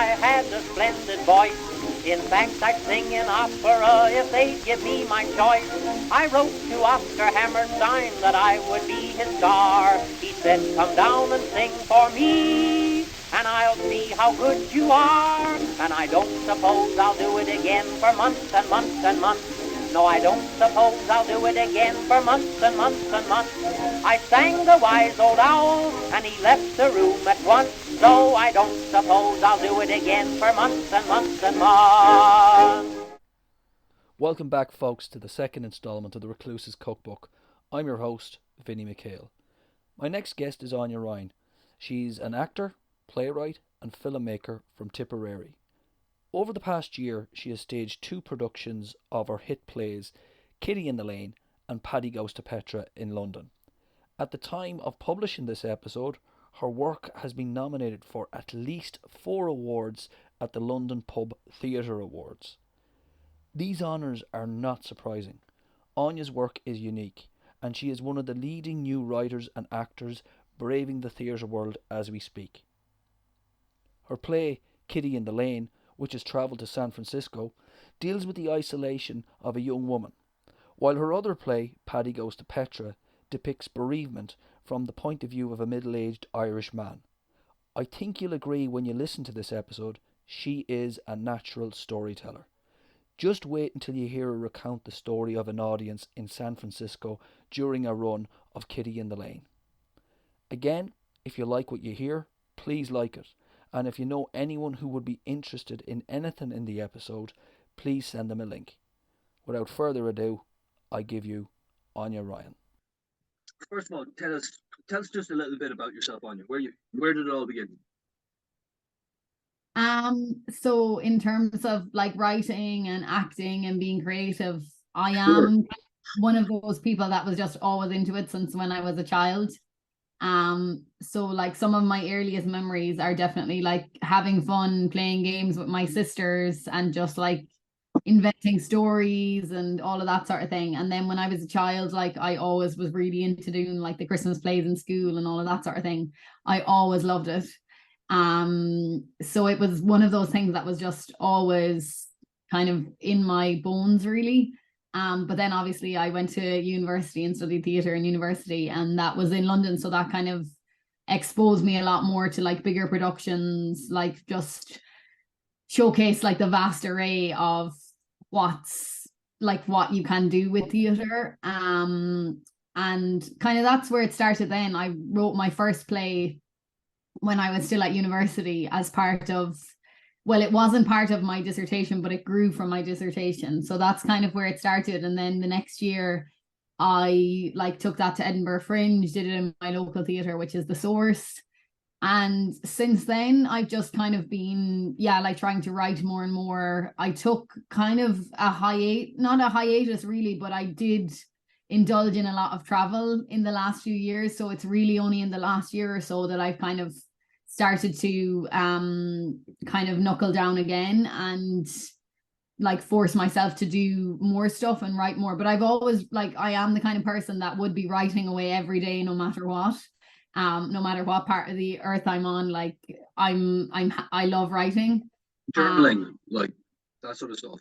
I had a splendid voice. In fact, I'd sing in opera if they'd give me my choice. I wrote to Oscar Hammerstein that I would be his star. He said, come down and sing for me, and I'll see how good you are. And I don't suppose I'll do it again for months and months and months. No, I don't suppose I'll do it again for months and months and months. I sang the wise old owl, and he left the room at once. So I don't suppose I'll do it again for months and months and months. Welcome back, folks, to the second instalment of the Recluse's Cookbook. I'm your host, Vinnie McHale. My next guest is Aine Ryan. She's an actor, playwright and filmmaker from Tipperary. Over the past year, she has staged 2 productions of her hit plays Kitty in the Lane and Paddy Goes to Petra in London. At the time of publishing this episode, her work has been nominated for at least 4 awards at the London Pub Theatre Awards. These honours are not surprising. Aine's work is unique, and she is one of the leading new writers and actors braving the theatre world as we speak. Her play, Kitty in the Lane, which has travelled to San Francisco, deals with the isolation of a young woman, while her other play, Paddy Goes to Petra, depicts bereavement from the point of view of a middle-aged Irish man. I think you'll agree when you listen to this episode, she is a natural storyteller. Just wait until you hear her recount the story of an audience in San Francisco during a run of Kitty in the Lane. Again, if you like what you hear, please like it. And if you know anyone who would be interested in anything in the episode, please send them a link. Without further ado, I give you Aine Ryan. First of all, tell us just a little bit about yourself, Aine. Where did it all begin? So in terms of like writing and acting and being creative, I am Sure. one of those people that was just always into it since when I was a child. So like some of my earliest memories are definitely like having fun playing games with my sisters and just like inventing stories and all of that sort of thing. And then when I was a child, like I always was really into doing like the Christmas plays in school and all of that sort of thing. I always loved it. So it was one of those things that was just always kind of in my bones, really. But then obviously I went to university and studied theatre in university, and that was in London. So that kind of exposed me a lot more to like bigger productions, like just showcase like the vast array of what you can do with theatre. And kind of that's where it started then. I wrote my first play when I was still at university as part of, well, it wasn't part of my dissertation, but it grew from my dissertation. So that's kind of where it started. And then the next year I like took that to Edinburgh Fringe, did it in my local theatre, which is the Source. And since then I've just kind of been, like trying to write more and more. I took kind of not a hiatus really, but I did indulge in a lot of travel in the last few years. So it's really only in the last year or so that I've kind of started to kind of knuckle down again and like force myself to do more stuff and write more. But I've always like, I am the kind of person that would be writing away every day, no matter what. No matter what part of the earth I'm on, like I love writing. Journaling, like that sort of stuff.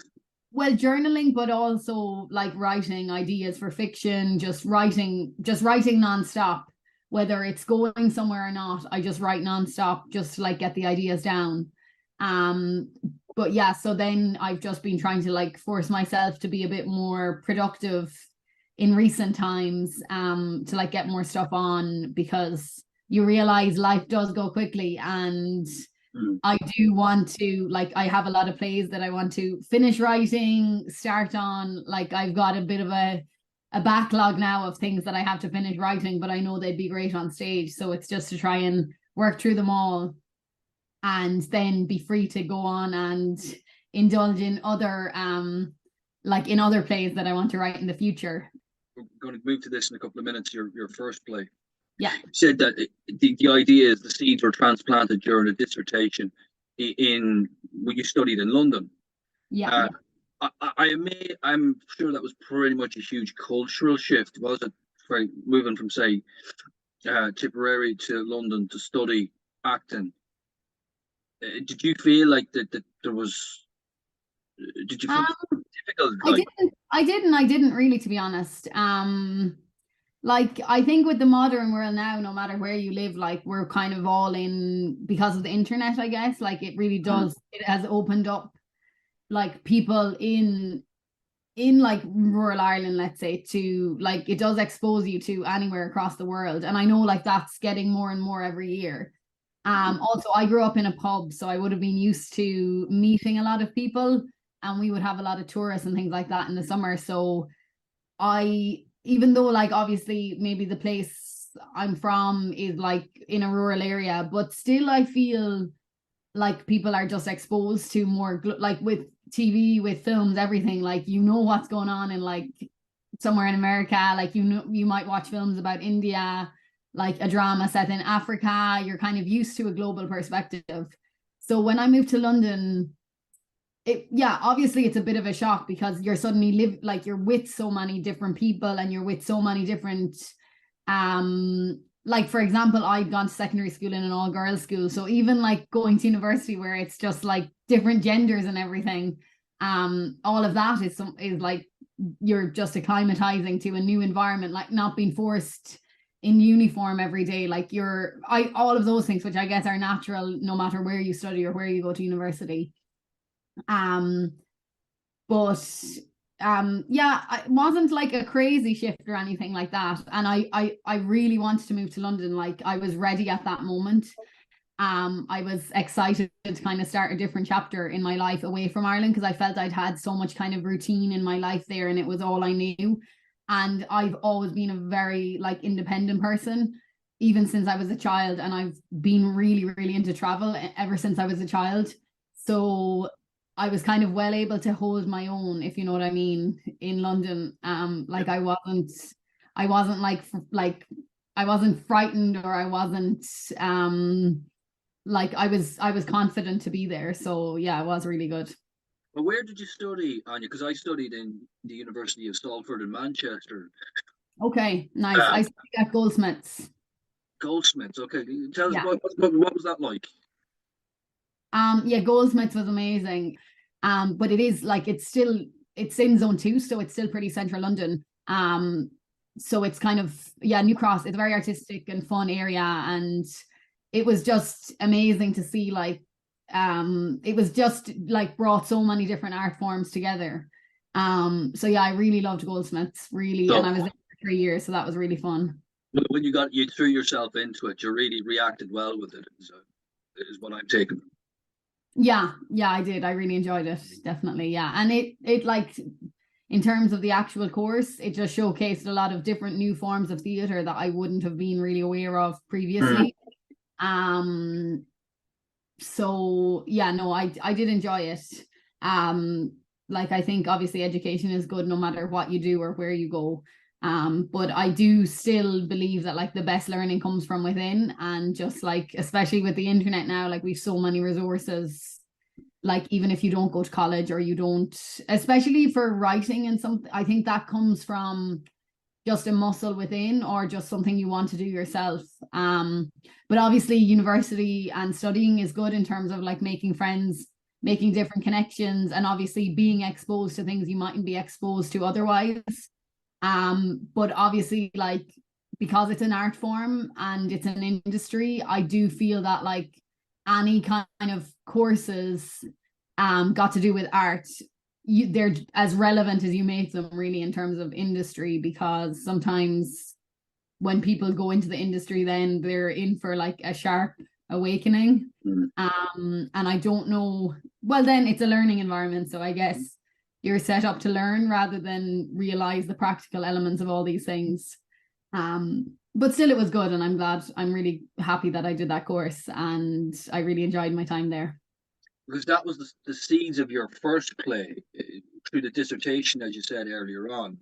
Well, journaling, but also like writing ideas for fiction, just writing nonstop, whether it's going somewhere or not. I just write nonstop, just to like get the ideas down. But yeah, so then I've just been trying to like force myself to be a bit more productive in recent times, to like get more stuff on, because you realize life does go quickly, and I do want to, like, I have a lot of plays that I want to finish writing, start on. Like I've got a bit of a backlog now of things that I have to finish writing, but I know they'd be great on stage. So it's just to try and work through them all and then be free to go on and indulge in other in other plays that I want to write in the future. We're going to move to this in a couple of minutes. Your first play. Yeah. You said that the idea is the seeds were transplanted during a dissertation in when you studied in London. Yeah. I'm sure that was pretty much a huge cultural shift, was it? Moving from say Tipperary to London to study acting. Did you feel like that there was? Did you feel difficult? Like, I didn't really, to be honest. Like I think with the modern world now, no matter where you live, like we're kind of all in because of the internet, I guess. Like it really does, it has opened up like people in like rural Ireland, let's say, to like it does expose you to anywhere across the world. And I know like that's getting more and more every year. Also I grew up in a pub, so I would have been used to meeting a lot of people, and we would have a lot of tourists and things like that in the summer. So I, even though like obviously maybe the place I'm from is like in a rural area, but still I feel like people are just exposed to more like with TV, with films, everything, like you know what's going on in like somewhere in America, like you know you might watch films about India, like a drama set in Africa, you're kind of used to a global perspective. So when I moved to London, obviously it's a bit of a shock because you're suddenly like you're with so many different people and you're with so many different like for example, I'd gone to secondary school in an all girls school, so even like going to university where it's just like different genders and everything, all of that is like you're just acclimatizing to a new environment, like not being forced in uniform every day, like all of those things which I guess are natural no matter where you study or where you go to university. But it wasn't like a crazy shift or anything like that, and I really wanted to move to London. Like I was ready at that moment. I was excited to kind of start a different chapter in my life away from Ireland, because I felt I'd had so much kind of routine in my life there and it was all I knew. And I've always been a very like independent person, even since I was a child, and I've been really, really into travel ever since I was a child. So I was kind of well able to hold my own, if you know what I mean, in London. Like I wasn't like I wasn't frightened, or I wasn't like I was confident to be there. So yeah, it was really good. well, where did you study, Anya? Because I studied in the University of Salford in Manchester. Okay, nice. I studied at Goldsmiths. Goldsmiths. Okay, tell us Yeah. what was that like? Yeah, Goldsmiths was amazing. But it is like it's in zone 2, so it's still pretty central London. So it's kind of New Cross. It's a very artistic and fun area, and it was just amazing to see like it was just like brought so many different art forms together. So yeah, I really loved Goldsmiths, really, So, and I was there for 3 years, so that was really fun. when you threw yourself into it, you really reacted well with it. Is what I'm taking. Yeah, I did. I really enjoyed it, definitely. Yeah, and it like in terms of the actual course, it just showcased a lot of different new forms of theater that I wouldn't have been really aware of previously. So yeah, no, I did enjoy it. Like I think obviously education is good no matter what you do or where you go. But I do still believe that like the best learning comes from within, and just like especially with the internet now, like we've so many resources, like even if you don't go to college or you don't, especially for writing and something, I think that comes from just a muscle within or just something you want to do yourself. But obviously university and studying is good in terms of like making friends, making different connections, and obviously being exposed to things you mightn't be exposed to otherwise. But obviously like because it's an art form and it's an industry, I do feel that like any kind of courses got to do with art, they're as relevant as you make them really in terms of industry, because sometimes when people go into the industry then they're in for like a sharp awakening. And I don't know, well then it's a learning environment, so I guess you're set up to learn rather than realize the practical elements of all these things. But still it was good, and I'm really happy that I did that course, and I really enjoyed my time there. Because that was the seeds of your first play through the dissertation, as you said earlier on.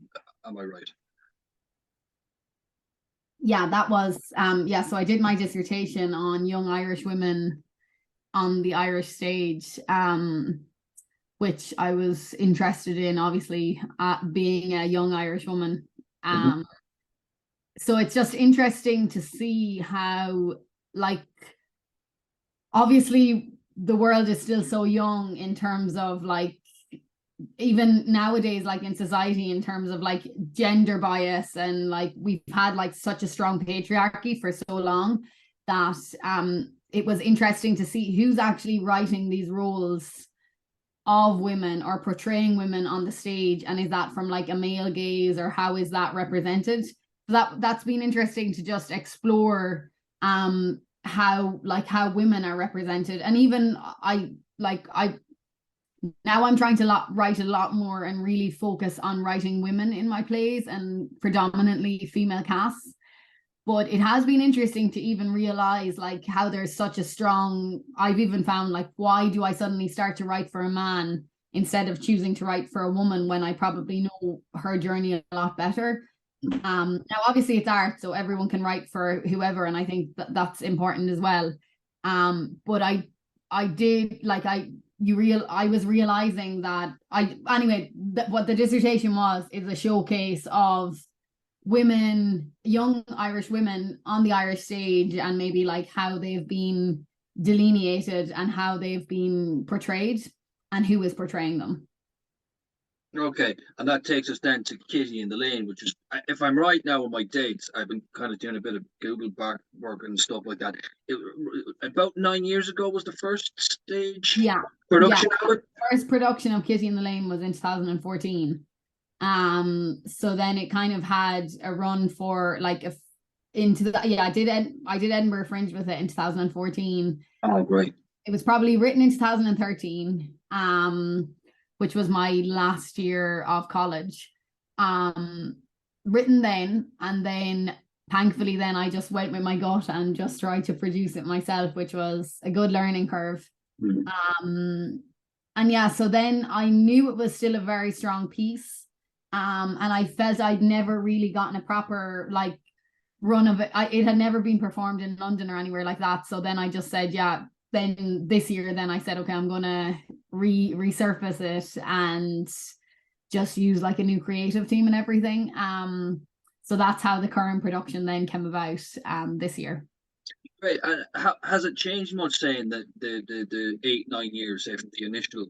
Am I right? Yeah, that was so I did my dissertation on young Irish women on the Irish stage, which I was interested in, obviously, being a young Irish woman. So it's just interesting to see how, like, obviously the world is still so young in terms of like, even nowadays, like in society, in terms of like gender bias, and like we've had like such a strong patriarchy for so long that it was interesting to see who's actually writing these roles of women or portraying women on the stage, and is that from like a male gaze, or how is that represented? That's been interesting to just explore how women are represented. And even I now I'm trying to write a lot more and really focus on writing women in my plays, and predominantly female casts. But it has been interesting to even realize like how there's such a strong, I've even found like, why do I suddenly start to write for a man instead of choosing to write for a woman when I probably know her journey a lot better? Now obviously it's art, so everyone can write for whoever, and I think that's important as well. But I was realizing that what the dissertation is a showcase of women, young Irish women on the Irish stage, and maybe like how they've been delineated and how they've been portrayed and who is portraying them. Okay, and that takes us then to Kitty in the Lane, which is, if I'm right now with my dates, I've been kind of doing a bit of Google back work and stuff like that. About 9 years ago was the first stage production of it. First production of Kitty in the Lane was in 2014. So then it kind of had a run for like I did Edinburgh Fringe with it in 2014. Oh, great. It was probably written in 2013. Which was my last year of college, written then, and then thankfully then I just went with my gut and just tried to produce it myself, which was a good learning curve. And yeah, so then I knew it was still a very strong piece, and I felt I'd never really gotten a proper like run of it. It had never been performed in London or anywhere like that, so then I just said, then this year, then I said, okay, I'm gonna resurface it and just use like a new creative team and everything. So that's how the current production then came about this year. Right, and has it changed much, saying that the 8-9 years after the initial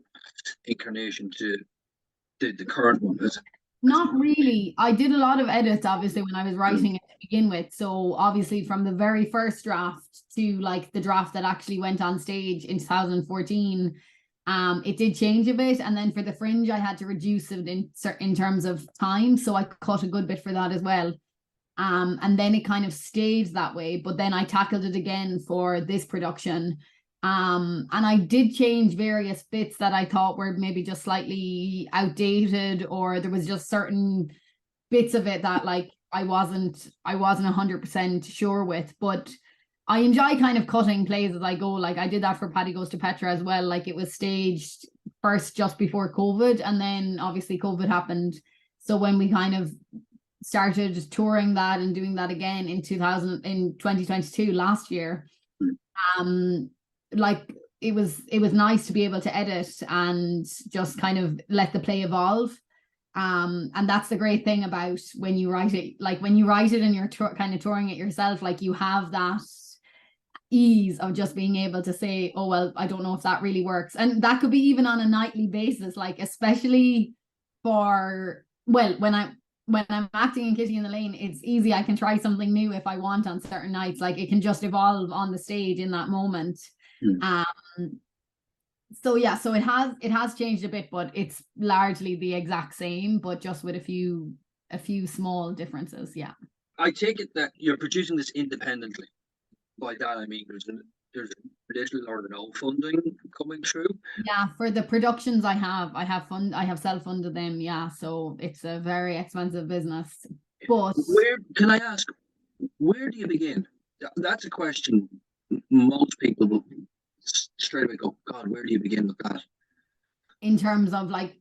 incarnation to the current one? Not really. I did a lot of edits, obviously, when I was writing it to begin with. So obviously from the very first draft to like the draft that actually went on stage in 2014, it did change a bit. And then for the Fringe, I had to reduce it in terms of time. So I cut a good bit for that as well. And then it kind of stayed that way. But then I tackled it again for this production. And I did change various bits that I thought were maybe just slightly outdated, or there was just certain bits of it that like I wasn't 100% sure with. But I enjoy kind of cutting plays as I go. Like I did that for Paddy Goes to Petra as well. Like it was staged first just before COVID, and then obviously COVID happened. So when we kind of started touring that and doing that again in 2022 last year, like it was nice to be able to edit and just kind of let the play evolve. And that's the great thing about when you write it, like when you write it and you're kind of touring it yourself, like you have that ease of just being able to say, oh well, I don't know if that really works. And that could be even on a nightly basis, like especially for, well, when I'm acting in Kitty in the Lane, it's easy. I can try something new if I want on certain nights. Like it can just evolve on the stage in that moment. So yeah, so it has changed a bit, but it's largely the exact same, but just with a few small differences. Yeah. I take it that you're producing this independently. By that I mean there's little or no funding coming through. Yeah, for the productions I have self-funded them. Yeah, so it's a very expensive business. But where can I ask? Where do you begin? That's a question most people will straight away go, God, where do you begin with that? In terms of like,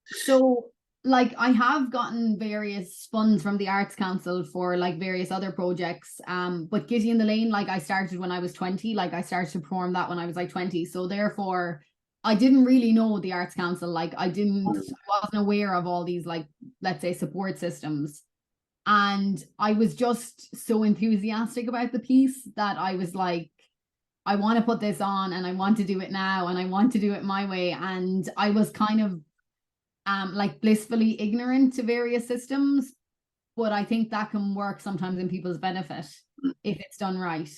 so like I have gotten various funds from the Arts Council for like various other projects, but Kitty in the Lane, like I started when I was 20, like I started to perform that when I was like 20, so therefore I didn't really know the Arts Council. Like I wasn't aware of all these, like, let's say, support systems, and I was just so enthusiastic about the piece that I was like, I want to put this on and I want to do it now and I want to do it my way. And I was kind of like blissfully ignorant to various systems, but I think that can work sometimes in people's benefit if it's done right.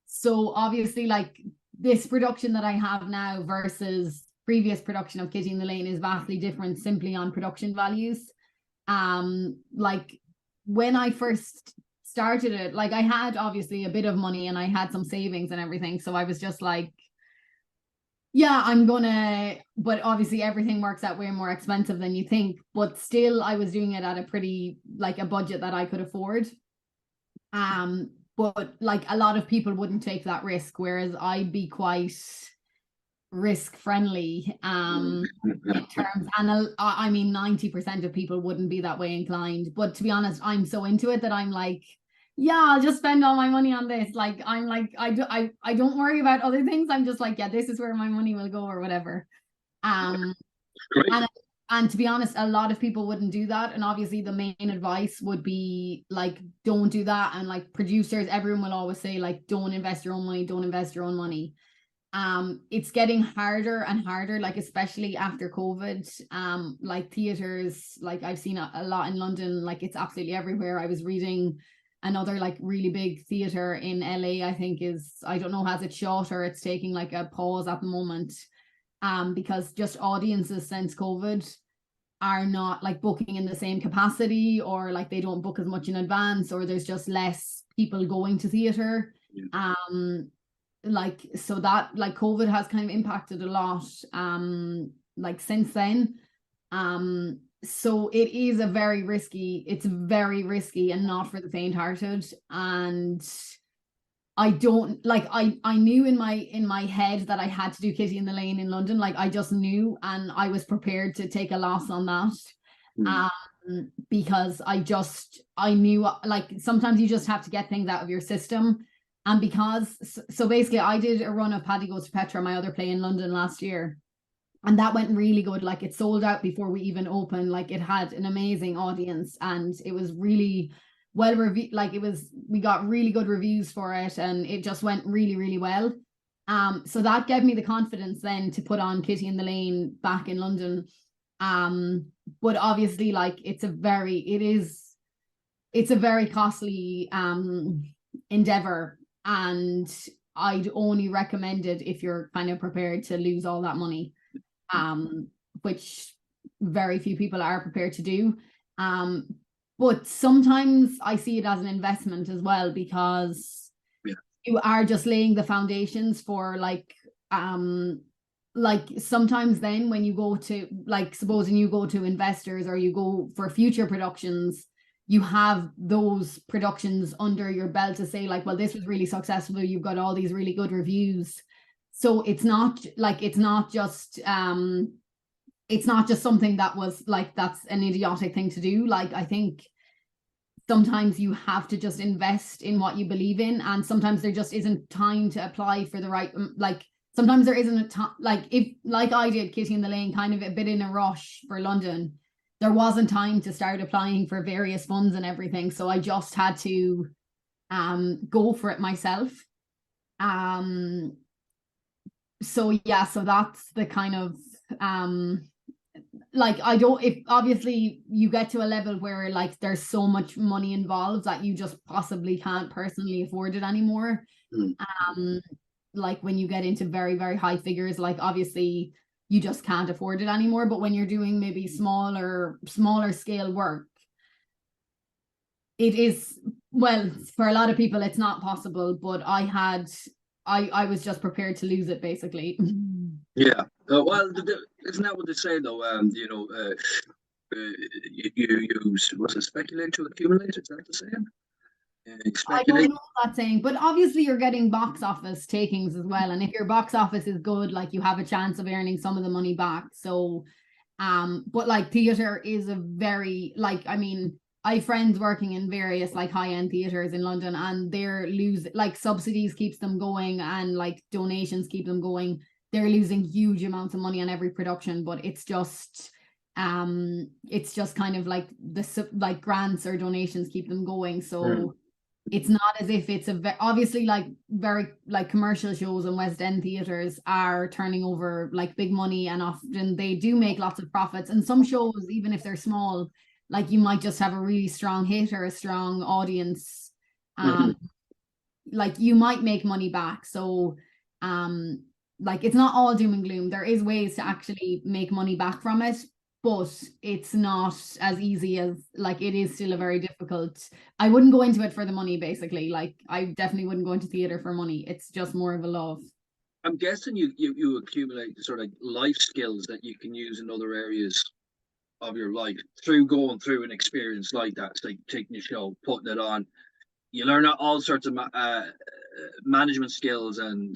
So obviously, like, this production that I have now versus previous production of Kitty in the Lane is vastly different simply on production values. Like, when I first started it, like, I had obviously a bit of money and I had some savings and everything, so I was just like, yeah, I'm gonna, but obviously everything works out way more expensive than you think, but still I was doing it at a pretty, like, a budget that I could afford. But like, a lot of people wouldn't take that risk, whereas I'd be quite risk friendly in terms, and I mean 90% of people wouldn't be that way inclined, but to be honest, I'm so into it that I'm like, yeah, I'll just spend all my money on this. Like, I'm like, I don't worry about other things. I'm just like, yeah, this is where my money will go or whatever. Great. And to be honest, a lot of people wouldn't do that. And obviously the main advice would be like, don't do that. And like, producers, everyone will always say, like, don't invest your own money, don't invest your own money. It's getting harder and harder, like, especially after COVID. Like, theaters, like, I've seen a lot in London, like, it's absolutely everywhere. I was reading another, like, really big theater in LA, I think is, I don't know, has it shut or it's taking like a pause at the moment, because just audiences since COVID are not like booking in the same capacity, or like they don't book as much in advance, or there's just less people going to theater. Like, so that, like, COVID has kind of impacted a lot like since then. So it is it's very risky and not for the faint-hearted. And I don't, like, I knew in my head that I had to do Kitty in the Lane in London. Like, I just knew, and I was prepared to take a loss on that. Because I knew, like, sometimes you just have to get things out of your system. And because, so basically I did a run of Paddy Goes to Petra, my other play in London last year, and that went really good. Like, it sold out before we even opened. Like, it had an amazing audience and it was really well reviewed. Like, we got really good reviews for it and it just went really, really well. So that gave me the confidence then to put on Kitty in the Lane back in London. But obviously, like, it's a very costly endeavor, and I'd only recommend it if you're kind of prepared to lose all that money, which very few people are prepared to do. But sometimes I see it as an investment as well, because you are just laying the foundations for like sometimes then when you go to, like, supposing you go to investors or you go for future productions, you have those productions under your belt to say, like, well, this was really successful, you've got all these really good reviews. So it's not just something that was like, that's an idiotic thing to do. Like, I think sometimes you have to just invest in what you believe in, and sometimes there just isn't time to apply for the right, like, sometimes there isn't a time, like, if, like I did Kitty in the Lane kind of a bit in a rush for London, there wasn't time to start applying for various funds and everything. So I just had to go for it myself. So yeah, so that's the kind of like, if obviously you get to a level where, like, there's so much money involved that you just possibly can't personally afford it anymore. Like, when you get into very, very high figures, like, obviously you just can't afford it anymore. But when you're doing maybe smaller scale work, it is, well, for a lot of people it's not possible, but I was just prepared to lose it, basically. Yeah. Well, isn't that what they say though? You use, was it speculate to accumulate? Is that the saying? I don't know that saying, but obviously you're getting box office takings as well, and if your box office is good, like, you have a chance of earning some of the money back. So but like, theater is a very, like, I mean, I have friends working in various like high-end theaters in London, and they're losing, like, subsidies keeps them going and like donations keep them going. They're losing huge amounts of money on every production, but it's just kind of like the, like, grants or donations keep them going. So it's not as if it's obviously like very like commercial shows and West End theatres are turning over like big money, and often they do make lots of profits. And some shows, even if they're small, like you might just have a really strong hit or a strong audience. Like you might make money back. So like it's not all doom and gloom. There is ways to actually make money back from it, but it's not as easy as, like, it is still a very difficult. I wouldn't go into it for the money, basically. Like I definitely wouldn't go into theater for money. It's just more of a love. I'm guessing you accumulate sort of life skills that you can use in other areas of your life through going through an experience like that. It's like taking a show, putting it on. You learn all sorts of management skills, and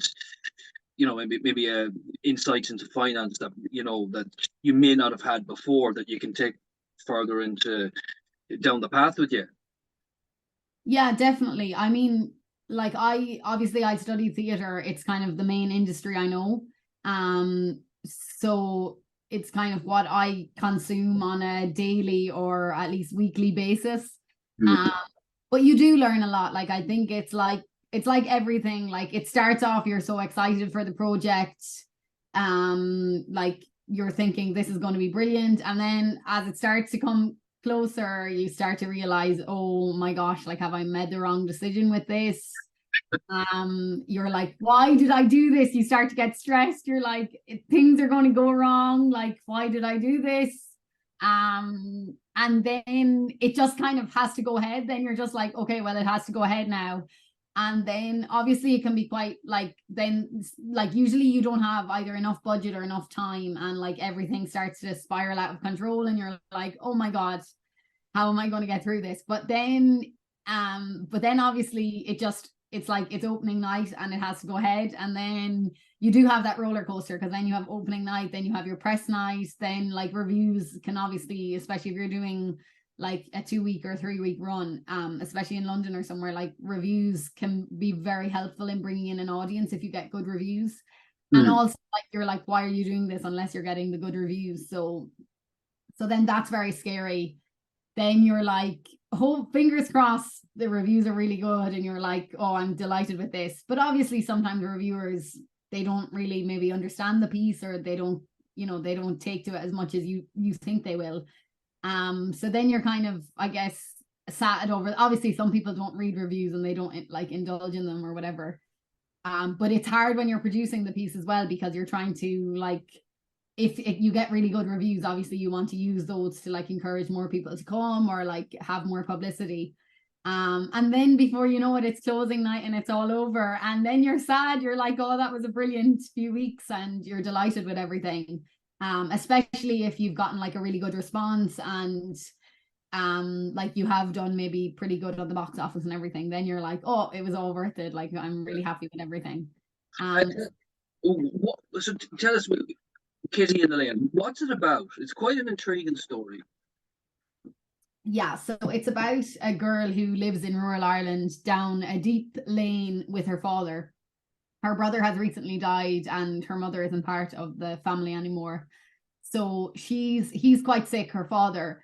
maybe insights into finance that that you may not have had before, that you can take further into down the path with you. Yeah, definitely. I mean, like I studied theater. It's kind of the main industry I know. So it's kind of what I consume on a daily or at least weekly basis. But you do learn a lot. Like I think it's like everything. Like it starts off, you're so excited for the project. Like you're thinking this is going to be brilliant. And then as it starts to come closer, you start to realize, oh my gosh, like have I made the wrong decision with this? You're like, why did I do this? You start to get stressed. You're like, things are going to go wrong. Like, why did I do this? And then it just kind of has to go ahead. Then you're just like, okay, well, it has to go ahead now. And then obviously it can be quite like, then like usually you don't have either enough budget or enough time, and like everything starts to spiral out of control, and you're like, oh my God, how am I going to get through this? But then obviously it's like it's opening night and it has to go ahead, and then you do have that roller coaster, because then you have opening night, then you have your press night, then like reviews can obviously, especially if you're doing like a 2-week or 3-week run, especially in London or somewhere, like reviews can be very helpful in bringing in an audience if you get good reviews. And also like you're like, why are you doing this unless you're getting the good reviews? So then that's very scary. Then you're like, oh, fingers crossed the reviews are really good, and you're like, oh, I'm delighted with this. But obviously sometimes reviewers, they don't really maybe understand the piece, or they don't take to it as much as you think they will. So then you're kind of, I guess, sad over. Obviously some people don't read reviews and they don't like indulge in them or whatever. But it's hard when you're producing the piece as well, because you're trying to like, if you get really good reviews, obviously you want to use those to like encourage more people to come or like have more publicity. And then before you know it, it's closing night and it's all over, and then you're sad. You're like, oh, that was a brilliant few weeks, and you're delighted with everything. Especially if you've gotten like a really good response, and like you have done maybe pretty good on the box office and everything, then you're like, oh, it was all worth it. Like I'm really happy with everything. So tell us, Kitty in the Lane, what's it about? It's quite an intriguing story. Yeah, so it's about a girl who lives in rural Ireland down a deep lane with her father. Her brother has recently died and her mother isn't part of the family anymore. So he's quite sick, her father.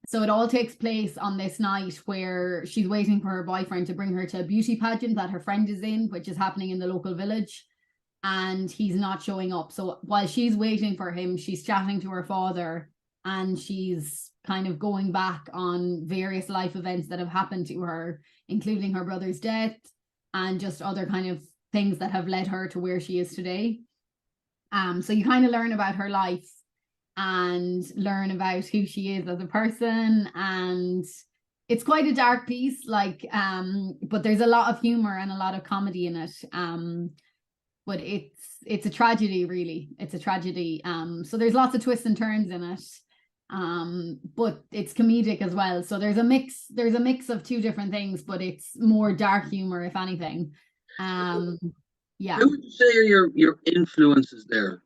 So it all takes place on this night where she's waiting for her boyfriend to bring her to a beauty pageant that her friend is in, which is happening in the local village. And he's not showing up. So while she's waiting for him, she's chatting to her father, and she's kind of going back on various life events that have happened to her, including her brother's death and just other kind of things that have led her to where she is today. So you kind of learn about her life and learn about who she is as a person, and it's quite a dark piece, like but there's a lot of humor and a lot of comedy in it. But it's a tragedy, really. It's a tragedy. So there's lots of twists and turns in it. But it's comedic as well. So there's a mix of two different things, but it's more dark humor, if anything. Yeah. Who would you say are your influences there?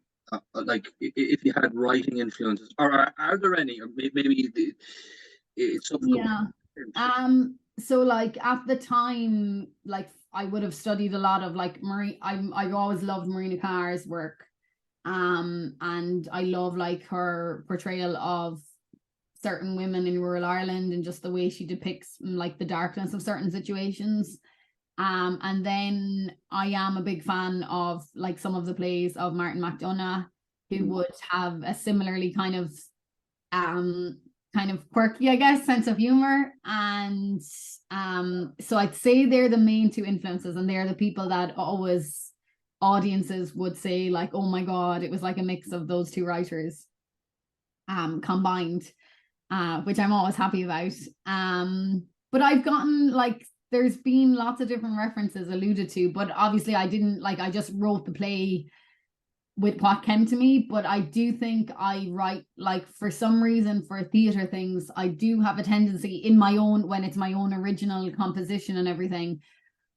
Like if you had writing influences, or are there any, or maybe it's something. Yeah. So like at the time, like I would have studied a lot of like I always loved Marina Carr's work. And I love like her portrayal of certain women in rural Ireland and just the way she depicts like the darkness of certain situations. And then I am a big fan of like some of the plays of Martin McDonagh, who would have a similarly kind of quirky, I guess, sense of humor. And so I'd say they're the main two influences, and they're the people that always audiences would say like, oh my god, it was like a mix of those two writers combined, which I'm always happy about. But I've gotten like, there's been lots of different references alluded to, but obviously I didn't like, I just wrote the play with what came to me. But I do think I write, like, for some reason, for theatre things, I do have a tendency in my own, when it's my own original composition and everything,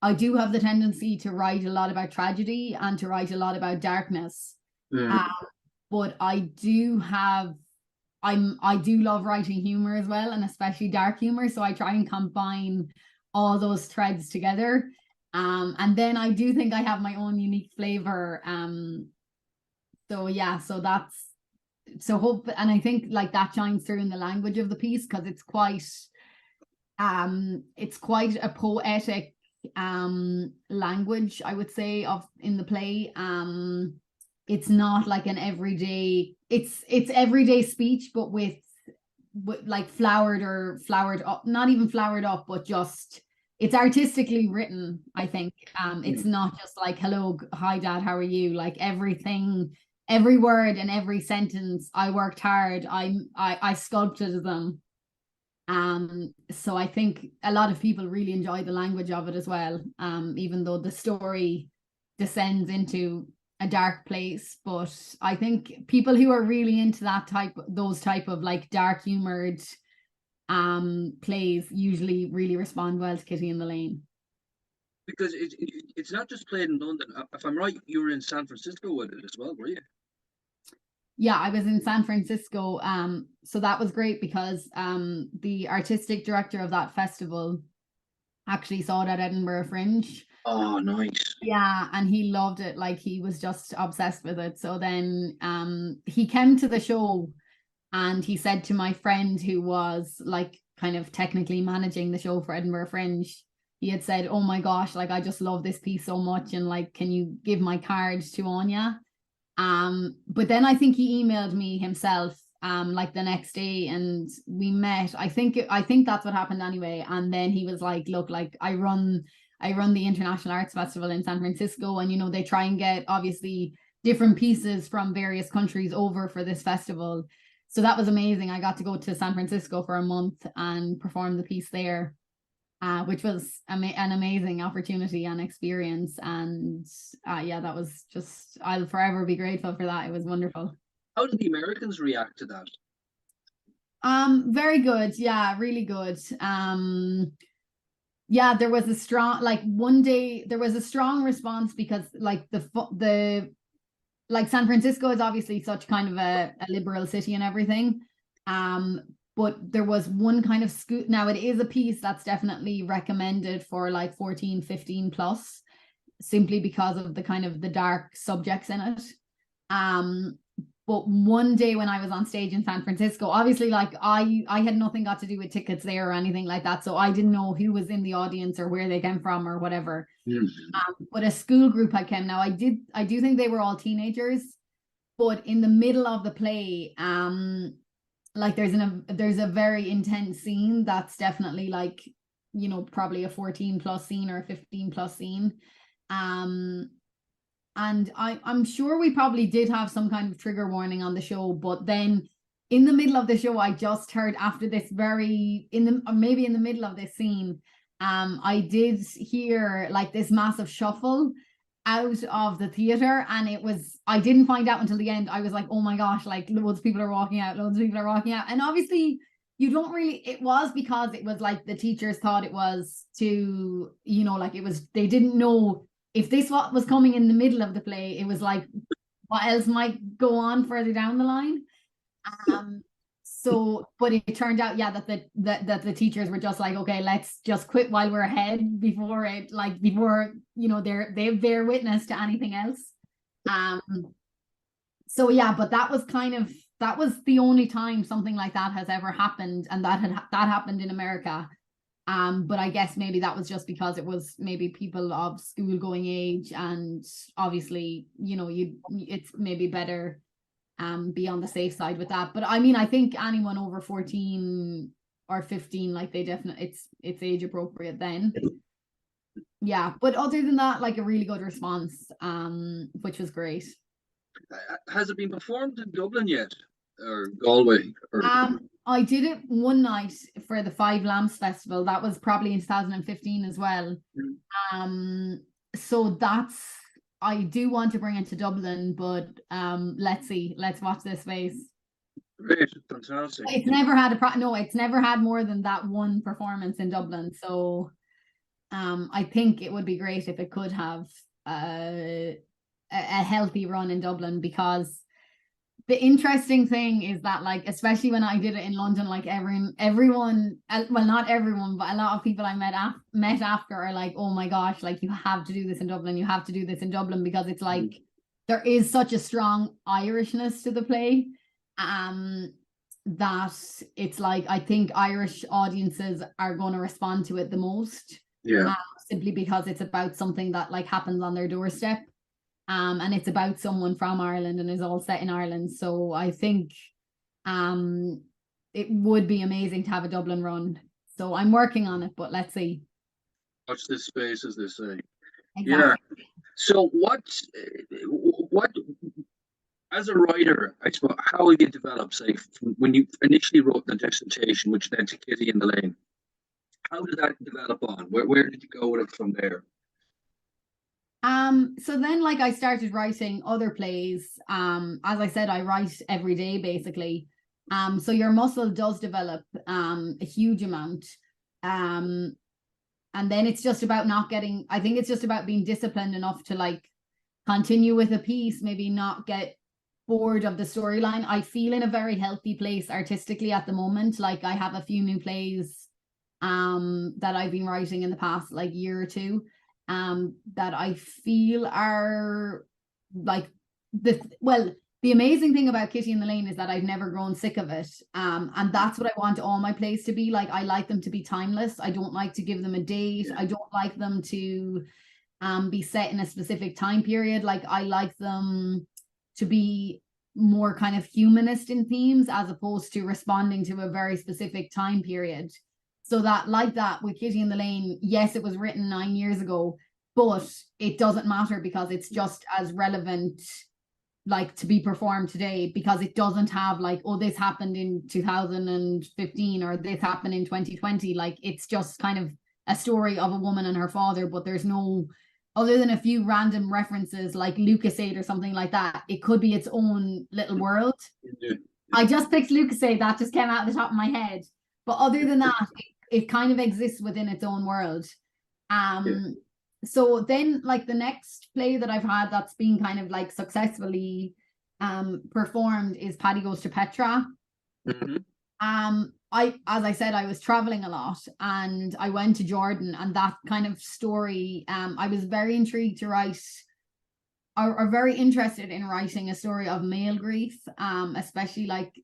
I do have the tendency to write a lot about tragedy and to write a lot about darkness. But I do love writing humor as well, and especially dark humor, so I try and combine all those threads together. And then I do think I have my own unique flavor. So yeah, so hope, and I think like that shines through in the language of the piece, because it's quite a poetic language, I would say, of in the play. It's not like an everyday, it's everyday speech, but with like flowered up, not even flowered up, but just, it's artistically written, I think. It's not just like, hello, hi dad, how are you? Like everything, every word and every sentence, I worked hard, I sculpted them. So I think a lot of people really enjoy the language of it as well, even though the story descends into a dark place. But I think people who are really into those type of like dark humored plays usually really respond well to Kitty in the Lane. Because it's not just played in London. If I'm right, you were in San Francisco with it as well, were you? Yeah, I was in San Francisco. So that was great because the artistic director of that festival actually saw it at Edinburgh Fringe. Oh, nice. Yeah, and he loved it. Like, he was just obsessed with it. So then he came to the show, and he said to my friend, who was like kind of technically managing the show for Edinburgh Fringe, he had said, oh my gosh, like, I just love this piece so much, and like, can you give my card to Anya? But then I think he emailed me himself like the next day, and we met. I think that's what happened anyway. And then he was like, look, like, I run the International Arts Festival in San Francisco, and you know, they try and get obviously different pieces from various countries over for this festival. So that was amazing. I got to go to San Francisco for a month and perform the piece there, which was an amazing opportunity and experience. And yeah, that was just, I'll forever be grateful for that. It was wonderful. How did the Americans react to that? Very good. Yeah, really good. Yeah, there was a strong, like, one day there was a strong response, because like the like San Francisco is obviously such kind of a liberal city and everything. But there was one kind of school. Now, it is a piece that's definitely recommended for like 14, 15 plus, simply because of the kind of the dark subjects in it. But one day when I was on stage in San Francisco, obviously, like, I had nothing got to do with tickets there or anything like that. So I didn't know who was in the audience or where they came from or whatever. But a school group had come. Now, I do think they were all teenagers, but in the middle of the play, like, there's a very intense scene that's definitely like, you know, probably a 14 plus scene or a 15 plus scene. And I'm sure we probably did have some kind of trigger warning on the show, but then in the middle of the show, I just heard, after this maybe in the middle of this scene, I did hear like this massive shuffle out of the theater, and I didn't find out until the end. I was like, oh my gosh, like, loads of people are walking out, and obviously you don't really, it was because it was like the teachers thought it was to, you know, like, it was, they didn't know if this was coming in the middle of the play. It was like, what else might go on further down the line? So, but it turned out, yeah, that the teachers were just like, okay, let's just quit while we're ahead before you know, they witness to anything else. So yeah, but that was kind of that was the only time something like that has ever happened, and that happened in America. But I guess maybe that was just because it was maybe people of school going age, and obviously, you know, it's maybe better be on the safe side with that. But I mean, I think anyone over 14 or 15, like, they definitely, it's age appropriate then. Yeah, but other than that, like, a really good response, which was great. Has it been performed in Dublin yet, or Galway? Or... I did it one night for the Five Lamps Festival. That was probably in 2015 as well. So I do want to bring it to Dublin, but let's see. Let's watch this space. Great, fantastic. It's never had it's never had more than that one performance in Dublin. So I think it would be great if it could have a healthy run in Dublin, because the interesting thing is that, like, especially when I did it in London, like, everyone, well, not everyone, but a lot of people I met after are like, oh my gosh, like, you have to do this in Dublin. You have to do this in Dublin, because it's like, there is such a strong Irishness to the play, that it's like, I think Irish audiences are going to respond to it the most. Yeah. Simply because it's about something that, like, happens on their doorstep. And it's about someone from Ireland and is all set in Ireland. So I think it would be amazing to have a Dublin run. So I'm working on it, but let's see. Watch this space, as they say. Exactly. Yeah. So what, as a writer, I suppose, how have you developed, say, when you initially wrote The Dissertation, which led to Kitty in the Lane? How did that develop on? Where did you go with it from there? So then, like, I started writing other plays. As I said, I write every day, basically. So your muscle does develop a huge amount. And then it's just about I think it's just about being disciplined enough to, like, continue with a piece, maybe not get bored of the storyline. I feel in a very healthy place artistically at the moment. Like, I have a few new plays that I've been writing in the past, like, year or two. That I feel are, like, the amazing thing about Kitty in the Lane is that I've never grown sick of it. And that's what I want all my plays to be. Like, I like them to be timeless. I don't like to give them a date. I don't like them to be set in a specific time period. Like, I like them to be more kind of humanist in themes, as opposed to responding to a very specific time period. So that, like that with Kitty in the Lane, yes, it was written 9 years ago, but it doesn't matter, because it's just as relevant, like, to be performed today, because it doesn't have, like, oh, this happened in 2015 or this happened in 2020. Like, it's just kind of a story of a woman and her father, but there's no, other than a few random references like Lucasade or something like that, it could be its own little world. Yeah. I just picked Lucasade, that just came out of the top of my head. But other than that, it kind of exists within its own world. So then, like, the next play that I've had that's been kind of, like, successfully performed is Paddy Goes to Petra. As I said, I was traveling a lot, and I went to Jordan, and that kind of story, I was very intrigued to write, or very interested in writing a story of male grief, especially, like,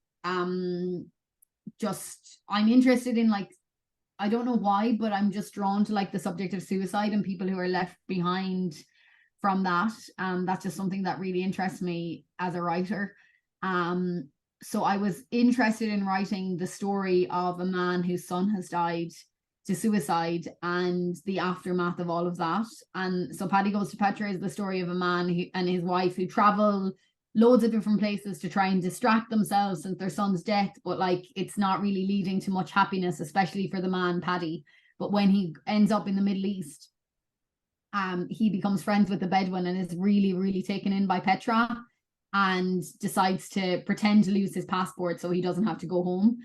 just, I'm interested in, like, I don't know why, but I'm just drawn to, like, the subject of suicide and people who are left behind from that. That's just something that really interests me as a writer. So I was interested in writing the story of a man whose son has died to suicide and the aftermath of all of that. And so Paddy Goes to Petra is the story of a man and his wife who travel loads of different places to try and distract themselves since their son's death, but, like, it's not really leading to much happiness, especially for the man Paddy. But when he ends up in the Middle East, he becomes friends with the Bedouin and is really, really taken in by Petra, and decides to pretend to lose his passport so he doesn't have to go home.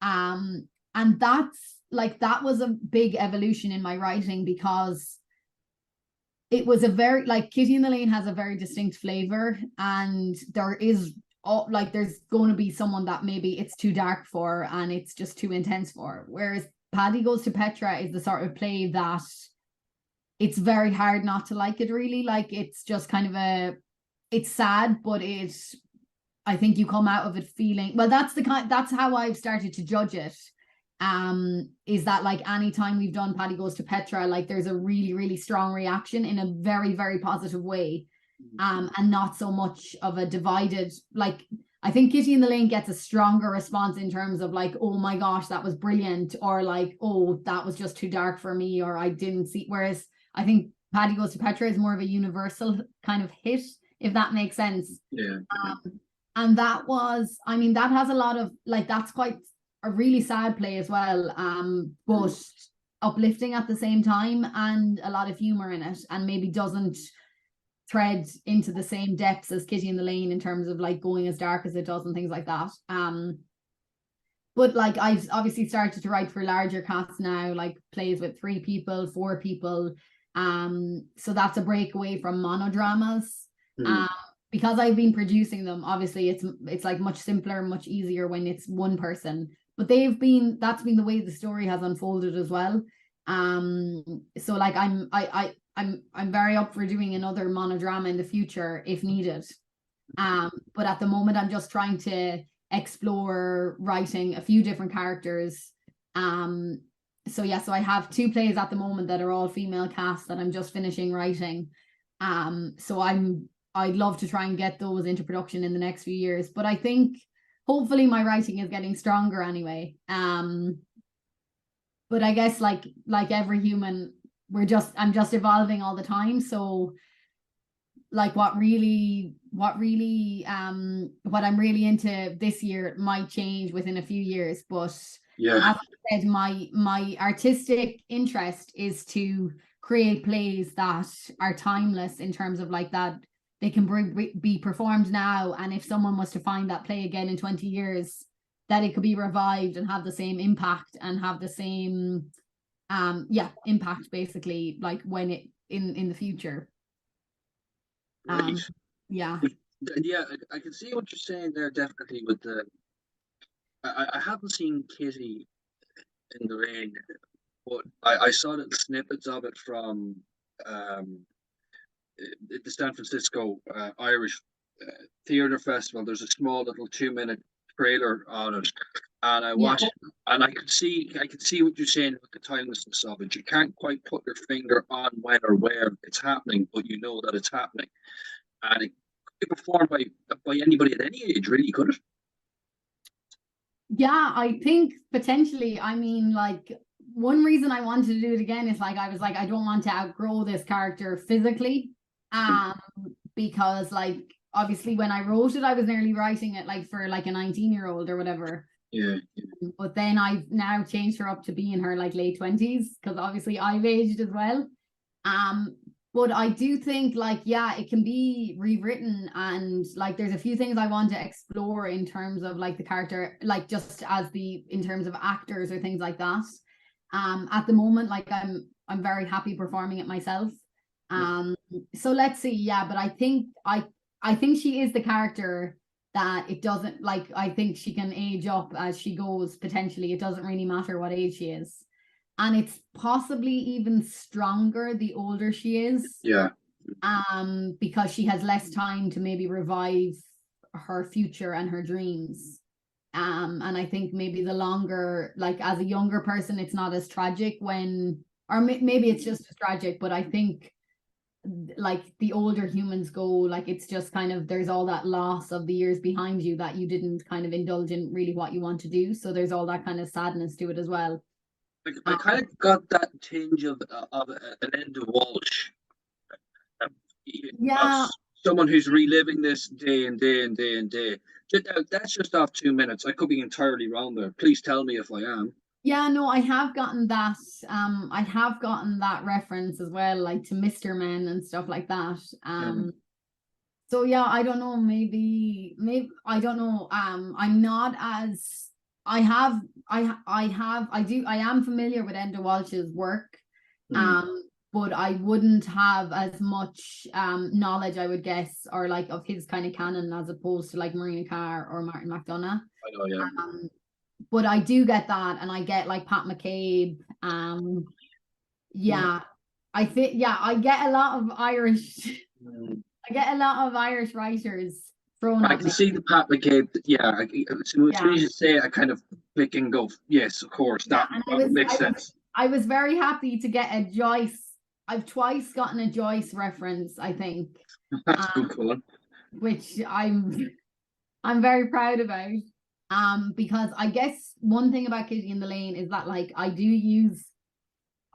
And that's, like, that was a big evolution in my writing, because it was a very, like, Kitty in the Lane has a very distinct flavor, and there is, like, there's going to be someone that maybe it's too dark for and it's just too intense for, whereas Paddy Goes to Petra is the sort of play that it's very hard not to like it, really. Like, it's just kind of it's sad, but I think you come out of it feeling, well, that's how I've started to judge it. Is that like anytime we've done Paddy Goes to Petra, like there's a really, really strong reaction in a very, very positive way. And not so much of a divided, like I think Kitty in the Lane gets a stronger response in terms of like, oh my gosh, that was brilliant, or like, oh, that was just too dark for me, or I didn't see. Whereas I think Paddy Goes to Petra is more of a universal kind of hit, if that makes sense. Yeah. And that was, I mean, that has a lot of like, that's quite a really sad play as well, but uplifting at the same time, and a lot of humor in it, and maybe doesn't thread into the same depths as Kitty in the Lane in terms of like going as dark as it does and things like that. But like I've obviously started to write for larger casts now, like plays with 3 people, 4 people. So that's a break away from monodramas. Because I've been producing them, obviously it's like much simpler, much easier when it's one person. But that's been the way the story has unfolded as well. So like I'm very up for doing another monodrama in the future if needed. But at the moment I'm just trying to explore writing a few different characters. So I have 2 plays at the moment that are all female cast that I'm just finishing writing. So I'd love to try and get those into production in the next few years. But I think hopefully my writing is getting stronger anyway. But I guess like every human, I'm just evolving all the time. So like what I'm really into this year might change within a few years. But as I said, my artistic interest is to create plays that are timeless in terms of like that they can be performed now, and if someone was to find that play again in 20 years, that it could be revived and have the same impact and have the same impact basically, like when it in the future. Right. Yeah, I can see what you're saying there, definitely. With the I haven't seen Kitty in the Rain, but I saw little snippets of it from the San Francisco Irish Theatre Festival. There's a small little 2-minute trailer on it, and I watched, and I could see what you're saying with the timelessness of it. You can't quite put your finger on when or where it's happening, but you know that it's happening, and it could be performed by anybody at any age, really, could it? Yeah, I think potentially. I mean, like one reason I wanted to do it again is like I was like, I don't want to outgrow this character physically. Because like obviously when I wrote it, I was nearly writing it like for like a 19-year-old or whatever. Yeah. But then I've now changed her up to be in her like late 20s, because obviously I've aged as well. But I do think like, it can be rewritten, and like there's a few things I want to explore in terms of like the character, like just as in terms of actors or things like that. At the moment, like I'm very happy performing it myself. So let's see. But I think she is the character that it doesn't, like, I think she can age up as she goes, potentially. It doesn't really matter what age she is. And it's possibly even stronger the older she is. Yeah. Because she has less time to maybe revive her future and her dreams. And I think maybe the longer, like as a younger person, it's not as tragic or maybe it's just as tragic, but I think like the older humans go, like it's just kind of, there's all that loss of the years behind you that you didn't kind of indulge in really what you want to do. So there's all that kind of sadness to it as well. I kind of got that tinge of an end of Walsh. Someone who's reliving this day and day and day and day. That's just off 2 minutes. I could be entirely wrong there. Please tell me if I am. Yeah, no, I have gotten that. I have gotten that reference as well, like to Mr. Men and stuff like that. So yeah, I don't know. Maybe I don't know. I'm not as I am familiar with Enda Walsh's work. But I wouldn't have as much knowledge, I would guess, or like of his kind of canon as opposed to like Marina Carr or Martin McDonagh. I know, yeah. But I do get that, and I get like Pat McCabe. I think I get a lot of Irish. I get a lot of Irish writers thrown I at can me. see the Pat McCabe. Yeah, as soon as Yeah. you say it, I kind of pick and go. Yes, of course, Yeah, that and makes sense. I was very happy to get a Joyce. I've twice gotten a Joyce reference, I think, That's a good one. which I'm very proud about. Because I guess one thing about Kitty in the Lane is that like I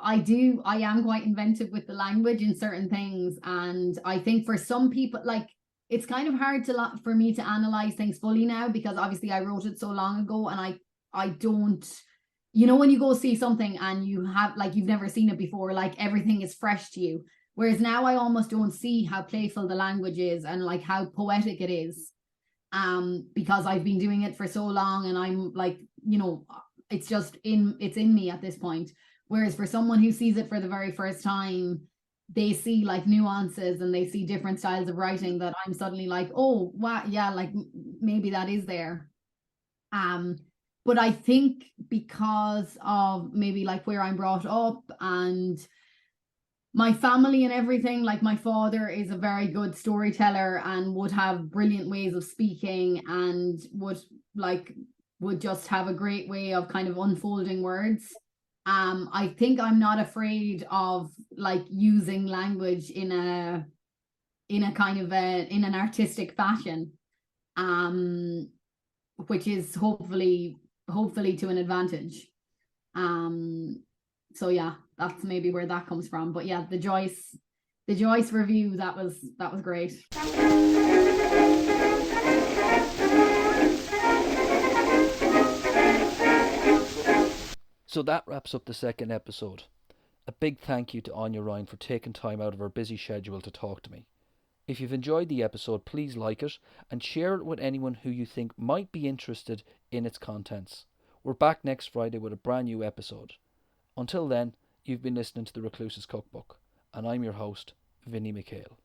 am quite inventive with the language in certain things, and I think for some people, like, it's kind of hard for me to analyze things fully now, because obviously I wrote it so long ago, and I don't, you know, when you go see something and you have, like, you've never seen it before, like everything is fresh to you, whereas now I almost don't see how playful the language is and like how poetic it is, because I've been doing it for so long, and I'm like, you know, it's in me at this point. Whereas for someone who sees it for the very first time, they see like nuances and they see different styles of writing that I'm suddenly like, oh wow, yeah, like maybe that is there. But I think because of maybe like where I'm brought up and my family and everything, like my father is a very good storyteller and would have brilliant ways of speaking, and would just have a great way of kind of unfolding words. I think I'm not afraid of like using language in a kind of in an artistic fashion, which is hopefully to an advantage. So yeah, that's maybe where that comes from. But yeah, the Joyce review, that was great. So that wraps up the second episode. A big thank you to Aine Ryan for taking time out of her busy schedule to talk to me. If you've enjoyed the episode, please like it and share it with anyone who you think might be interested in its contents. We're back next Friday with a brand new episode. Until then, you've been listening to The Recluse's Cookbook, and I'm your host, Vinnie McHale.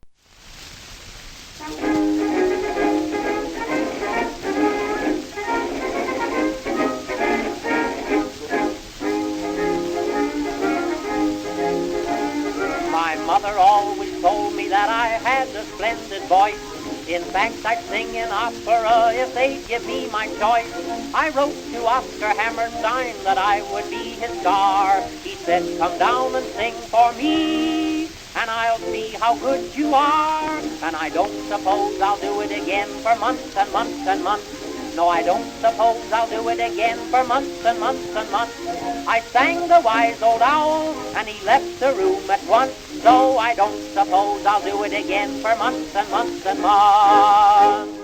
My mother always told me that I had a splendid voice. In fact, I'd sing in opera if they'd give me my choice. I wrote to Oscar Hammerstein that I would be his star. He said, come down and sing for me, and I'll see how good you are. And I don't suppose I'll do it again for months and months and months. No, I don't suppose I'll do it again for months and months and months. I sang the wise old owl, and he left the room at once. So I don't suppose I'll do it again for months and months and months.